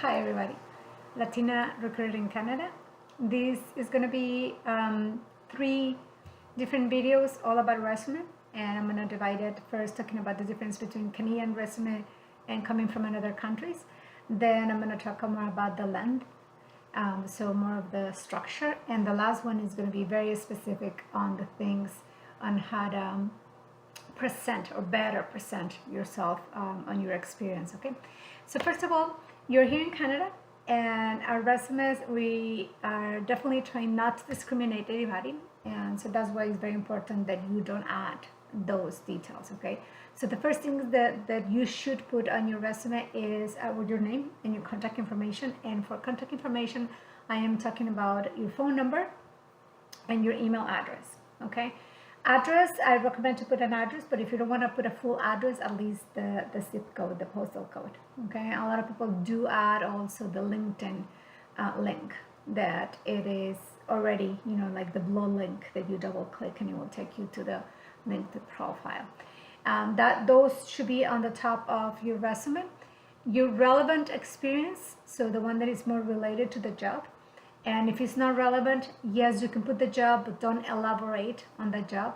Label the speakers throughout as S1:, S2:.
S1: Hi everybody, Latina recruiter in Canada. This is going to be three different videos all about resume, and I'm going to divide it first talking about the difference between Canadian resume and coming from another countries. Then I'm going to talk more about the length, so more of the structure, and the last one is going to be very specific on the things on how to present or better present yourself on your experience. Okay, so first of all, you're here in Canada, and our resumes, we are definitely trying not to discriminate anybody, and so that's why it's very important that you don't add those details. Okay, so the first thing that you should put on your resume is with your name and your contact information. And for contact information, I am talking about your phone number and your email address. Okay, address, I recommend to put an address, but if you don't want to put a full address, at least the zip code, the postal code. Okay, a lot of people do add also the LinkedIn link, that it is already, like the blue link that you double click and it will take you to the LinkedIn profile. That those should be on the top of your resume. Your relevant experience, so the one that is more related to the job. And if it's not relevant, yes, you can put the job, but don't elaborate on the job.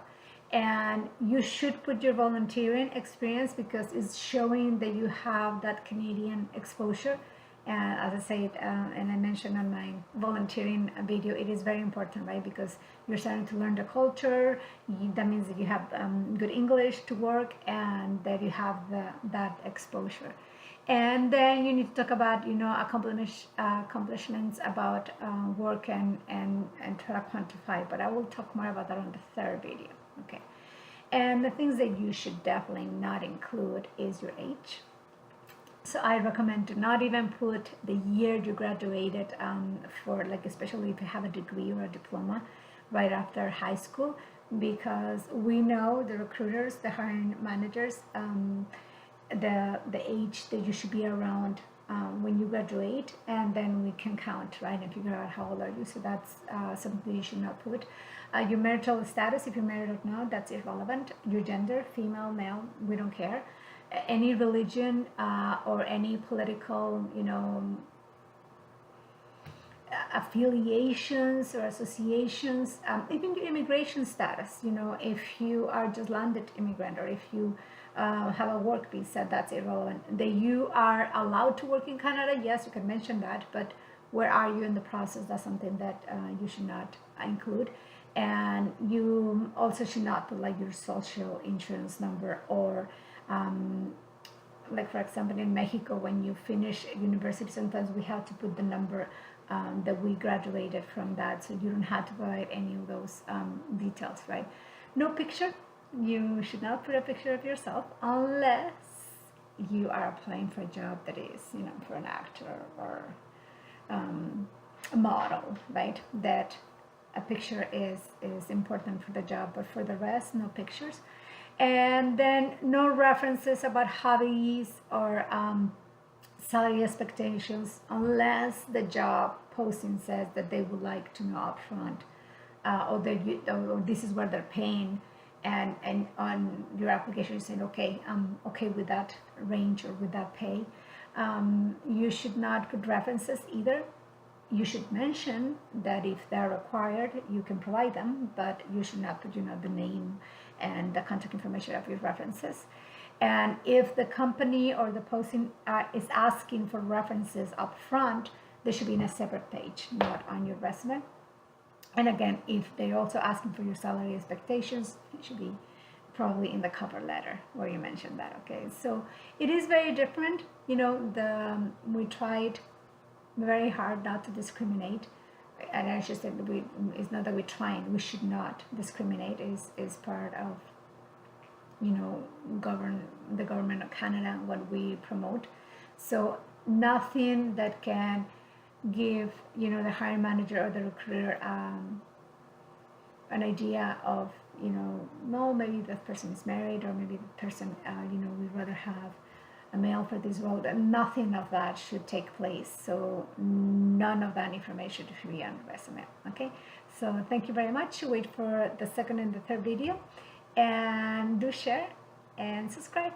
S1: And you should put your volunteering experience, because it's showing that you have that Canadian exposure. And as I said, and I mentioned on my volunteering video, it is very important, right? Because you're starting to learn the culture. That means that you have good English to work, and that you have that exposure. And then you need to talk about, accomplishments about work and try to quantify. But I will talk more about that on the third video. Okay. And the things that you should definitely not include is your age. So I recommend to not even put the year you graduated for, like, especially if you have a degree or a diploma right after high school, because we know, the recruiters, the hiring managers, the age that you should be around when you graduate, and then we can count, right, and figure out how old are you. So that's something you should not put. Your marital status, if you're married or not, that's irrelevant. Your gender, female, male, we don't care. Any religion or any political, affiliations or associations, even your immigration status, if you are just landed immigrant, or if you have a work visa, that's irrelevant. That you are allowed to work in Canada, yes, you can mention that, but where are you in the process? That's something that you should not include. And you also should not put, like, your social insurance number, or like, for example, in Mexico, when you finish university, sometimes we have to put the number that we graduated from that, so you don't have to provide any of those details, right? No picture. You should not put a picture of yourself unless you are applying for a job that is, for an actor or a model, right? That a picture is important for the job, but for the rest, no pictures. And then no references about hobbies or salary expectations, unless the job posting says that they would like to know upfront, or this is where they're paying, and on your application you say, okay, I'm okay with that range or with that pay. You should not put references either. You should mention that if they're required, you can provide them, but you should not put, the name and the contact information of your references. And if the company or the posting is asking for references up front, they should be in a separate page, not on your resume. And again, if they're also asking for your salary expectations, it should be probably in the cover letter where you mention that. Okay, so it is very different. We tried very hard not to discriminate, and I should say that it's not that we're trying, we should not discriminate. Is part of the government of Canada, what we promote. So nothing that can give the hiring manager or the recruiter an idea of, no, maybe that person is married, or maybe the person we'd rather have a male for this role. And nothing of that should take place. So none of that information should be on the resume. Okay, so thank you very much. Wait for the second and the third video, and do share and subscribe.